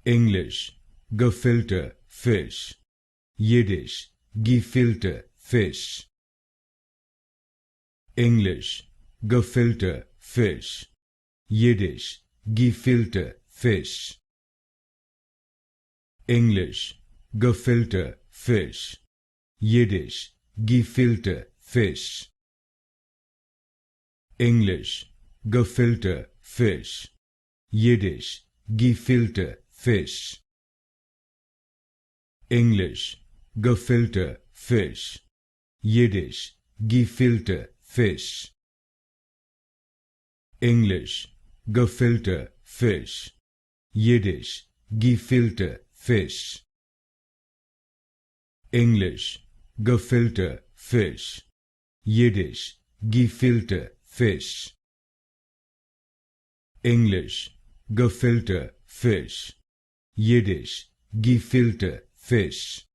English, Gefilte Fish. Yiddish, Gefilte Fish. English, Gefilte Fish. Yiddish, Gefilte Fish. English, Gefilte Fish. Yiddish, Gefilte Fish. English, Gefilte Fish. Yiddish, Gefilte Fish. English, Gefilte Fish. Yiddish, Gefilte Fish. English, Gefilte Fish. Yiddish, Gefilte Fish. English, Gefilte Fish. Yiddish, Gefilte Fish. English, Gefilte Fish. Yiddish, Gefilte Fish.